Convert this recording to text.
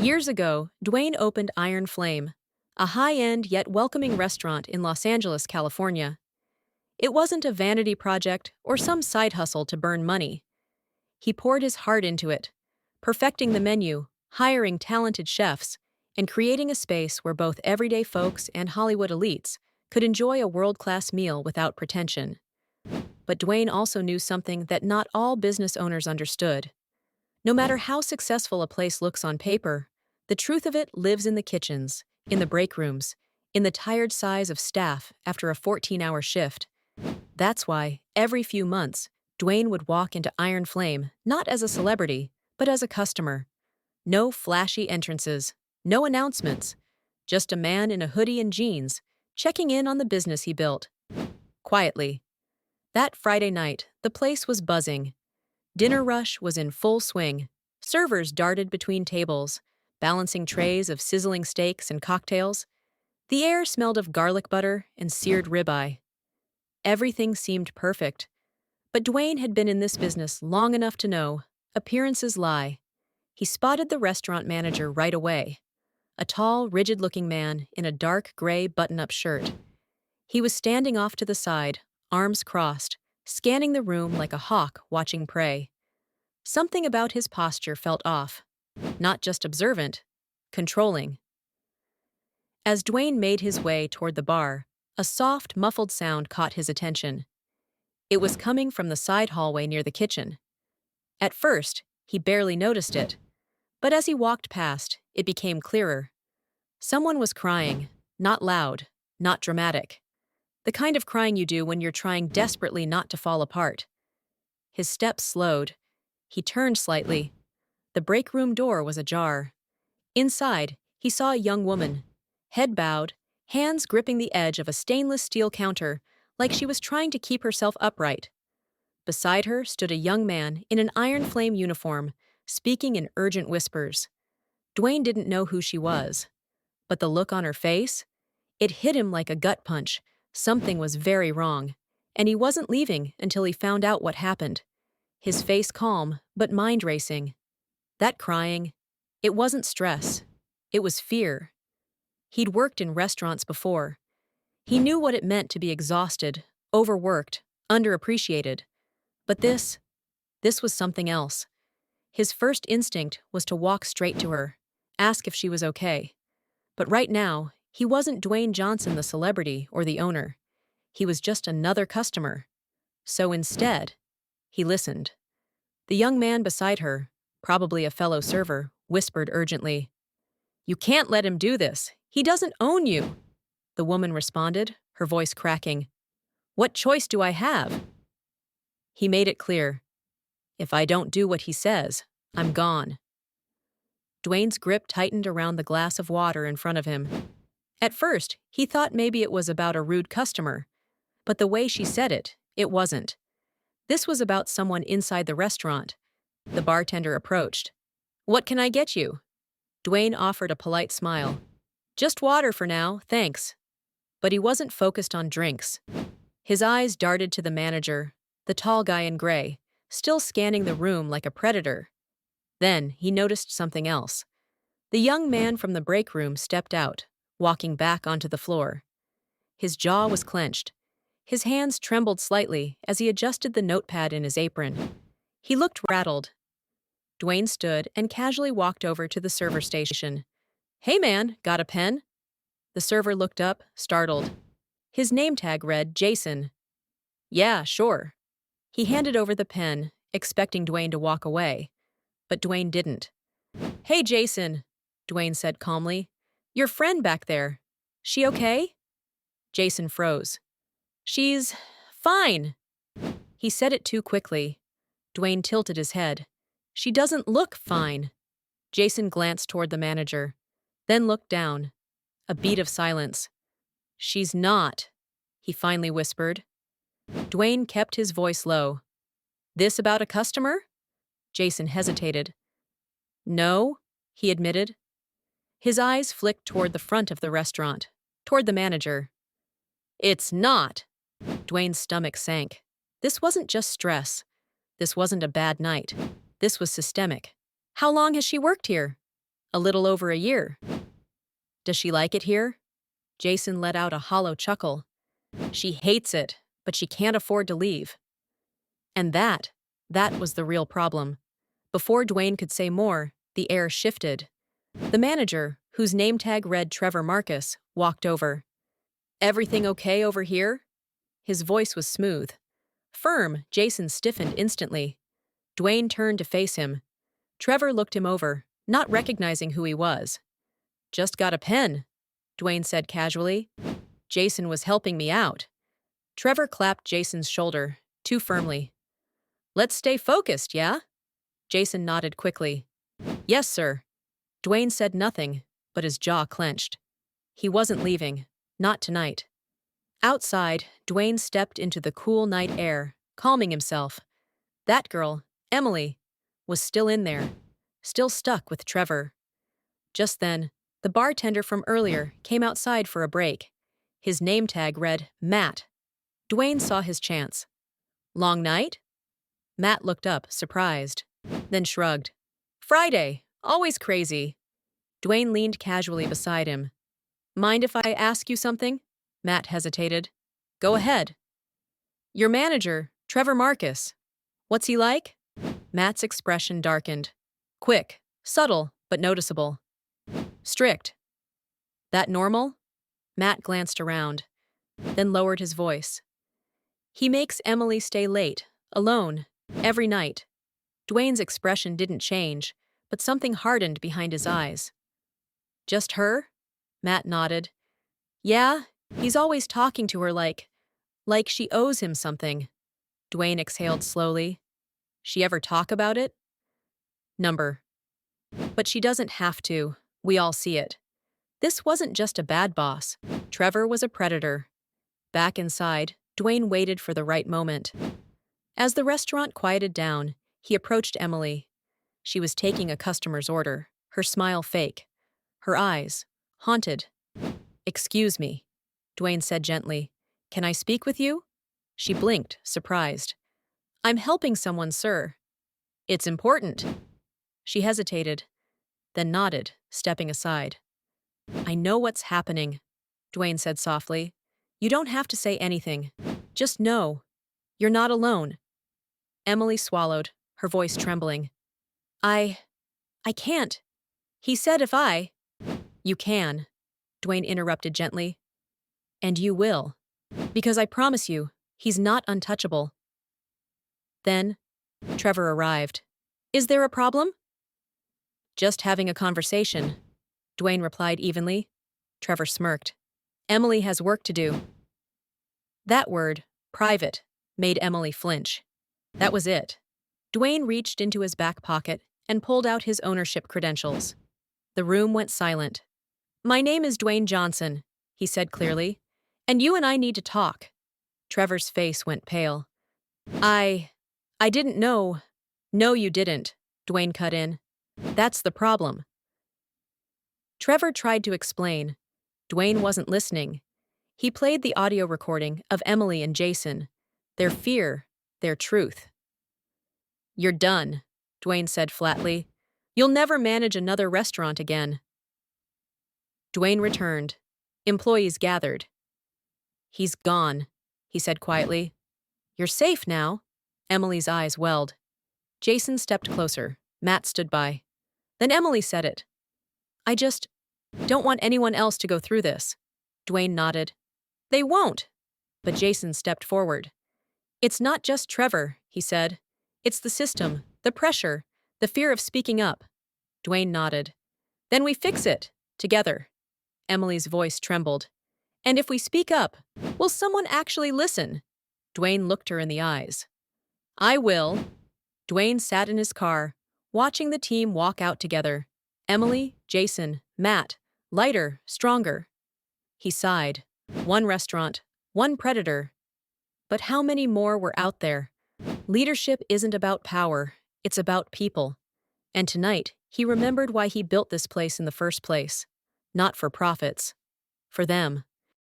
Years ago, Dwayne opened Iron Flame, a high-end yet welcoming restaurant in Los Angeles, California. It wasn't a vanity project or some side hustle to burn money. He poured his heart into it, perfecting the menu, hiring talented chefs, and creating a space where both everyday folks and Hollywood elites could enjoy a world-class meal without pretension. But Dwayne also knew something that not all business owners understood. No matter how successful a place looks on paper, the truth of it lives in the kitchens, in the break rooms, in the tired sighs of staff after a 14-hour shift. That's why, every few months, Dwayne would walk into Iron Flame not as a celebrity, but as a customer. No flashy entrances, no announcements, just a man in a hoodie and jeans, checking in on the business he built. Quietly. That Friday night, the place was buzzing. Dinner rush was in full swing. Servers darted between tables, balancing trays of sizzling steaks and cocktails. The air smelled of garlic butter and seared ribeye. Everything seemed perfect. But Dwayne had been in this business long enough to know appearances lie. He spotted the restaurant manager right away, a tall, rigid-looking man in a dark gray button-up shirt. He was standing off to the side, arms crossed, scanning the room like a hawk watching prey. Something about his posture felt off. Not just observant, controlling. As Dwayne made his way toward the bar, a soft, muffled sound caught his attention. It was coming from the side hallway near the kitchen. At first, he barely noticed it, but as he walked past, it became clearer. Someone was crying, not loud, not dramatic. The kind of crying you do when you're trying desperately not to fall apart. His steps slowed. He turned slightly. The break room door was ajar. Inside, he saw a young woman, head bowed, hands gripping the edge of a stainless steel counter like she was trying to keep herself upright. Beside her stood a young man in an Iron Flame uniform, speaking in urgent whispers. Dwayne didn't know who she was, but the look on her face, it hit him like a gut punch. Something was very wrong, and he wasn't leaving until he found out what happened. His face calm, but mind racing. That crying, it wasn't stress. It was fear. He'd worked in restaurants before. He knew what it meant to be exhausted, overworked, underappreciated. But this was something else. His first instinct was to walk straight to her, ask if she was okay. But right now, he wasn't Dwayne Johnson, the celebrity or the owner. He was just another customer. So instead, he listened. The young man beside her, probably a fellow server, whispered urgently, "You can't let him do this. He doesn't own you." The woman responded, her voice cracking. "What choice do I have?" He made it clear. "If I don't do what he says, I'm gone." Dwayne's grip tightened around the glass of water in front of him. At first, he thought maybe it was about a rude customer. But the way she said it, it wasn't. This was about someone inside the restaurant. The bartender approached. "What can I get you?" Dwayne offered a polite smile. "Just water for now, thanks." But he wasn't focused on drinks. His eyes darted to the manager, the tall guy in gray, still scanning the room like a predator. Then he noticed something else. The young man from the break room stepped out, walking back onto the floor. His jaw was clenched. His hands trembled slightly as he adjusted the notepad in his apron. He looked rattled. Dwayne stood and casually walked over to the server station. "Hey man, got a pen?" The server looked up, startled. His name tag read Jason. "Yeah, sure." He handed over the pen, expecting Dwayne to walk away. But Dwayne didn't. "Hey Jason," Dwayne said calmly. "Your friend back there. She okay?" Jason froze. "She's fine." He said it too quickly. Dwayne tilted his head. "She doesn't look fine." Jason glanced toward the manager, then looked down. A beat of silence. "She's not," he finally whispered. Dwayne kept his voice low. "This about a customer?" Jason hesitated. "No," he admitted. His eyes flicked toward the front of the restaurant, toward the manager. "It's not!" Dwayne's stomach sank. This wasn't just stress. This wasn't a bad night. This was systemic. "How long has she worked here?" A little over a year. Does she like it here? Jason let out a hollow chuckle. She hates it, but she can't afford to leave. And that was the real problem. Before Dwayne could say more, the air shifted. The manager, whose name tag read Trevor Marcus, walked over. Everything okay over here? His voice was smooth. Firm, Jason stiffened instantly. Dwayne turned to face him. Trevor looked him over, not recognizing who he was. Just got a pen, Dwayne said casually. Jason was helping me out. Trevor clapped Jason's shoulder, too firmly. Let's stay focused, yeah? Jason nodded quickly. Yes, sir. Dwayne said nothing, but his jaw clenched. He wasn't leaving, not tonight. Outside, Dwayne stepped into the cool night air, calming himself. That girl, Emily, was still in there, still stuck with Trevor. Just then, the bartender from earlier came outside for a break. His name tag read Matt. Dwayne saw his chance. Long night? Matt looked up, surprised, then shrugged. Friday, always crazy. Dwayne leaned casually beside him. Mind if I ask you something? Matt hesitated. Go ahead. Your manager, Trevor Marcus. What's he like? Matt's expression darkened. Quick, subtle, but noticeable. Strict. That normal? Matt glanced around, then lowered his voice. He makes Emily stay late, alone, every night. Dwayne's expression didn't change, but something hardened behind his eyes. Just her? Matt nodded. Yeah, he's always talking to her like she owes him something. Dwayne exhaled slowly. She ever talk about it? Number. But she doesn't have to. We all see it. This wasn't just a bad boss. Trevor was a predator. Back inside, Dwayne waited for the right moment. As the restaurant quieted down, he approached Emily. She was taking a customer's order, her smile fake, her eyes haunted. Excuse me, Dwayne said gently. Can I speak with you? She blinked, surprised. I'm helping someone, sir. It's important. She hesitated, then nodded, stepping aside. I know what's happening, Dwayne said softly. You don't have to say anything. Just know. You're not alone. Emily swallowed, her voice trembling. I can't. He said if I... You can, Dwayne interrupted gently. And you will. Because I promise you, he's not untouchable. Then, Trevor arrived. Is there a problem? Just having a conversation, Dwayne replied evenly. Trevor smirked. Emily has work to do. That word, private, made Emily flinch. That was it. Dwayne reached into his back pocket and pulled out his ownership credentials. The room went silent. My name is Dwayne Johnson, he said clearly, and you and I need to talk. Trevor's face went pale. I didn't know. No, you didn't, Dwayne cut in. That's the problem. Trevor tried to explain. Dwayne wasn't listening. He played the audio recording of Emily and Jason, their fear, their truth. You're done, Dwayne said flatly. You'll never manage another restaurant again. Dwayne returned. Employees gathered. He's gone, he said quietly. You're safe now. Emily's eyes welled. Jason stepped closer. Matt stood by. Then Emily said it. I just don't want anyone else to go through this. Dwayne nodded. They won't. But Jason stepped forward. It's not just Trevor, he said. It's the system, the pressure, the fear of speaking up. Dwayne nodded. Then we fix it, together. Emily's voice trembled. And if we speak up, will someone actually listen? Dwayne looked her in the eyes. I will. Dwayne sat in his car, watching the team walk out together. Emily, Jason, Matt, lighter, stronger. He sighed. One restaurant, one predator. But how many more were out there? Leadership isn't about power, it's about people. And tonight, he remembered why he built this place in the first place. Not for profits. For them.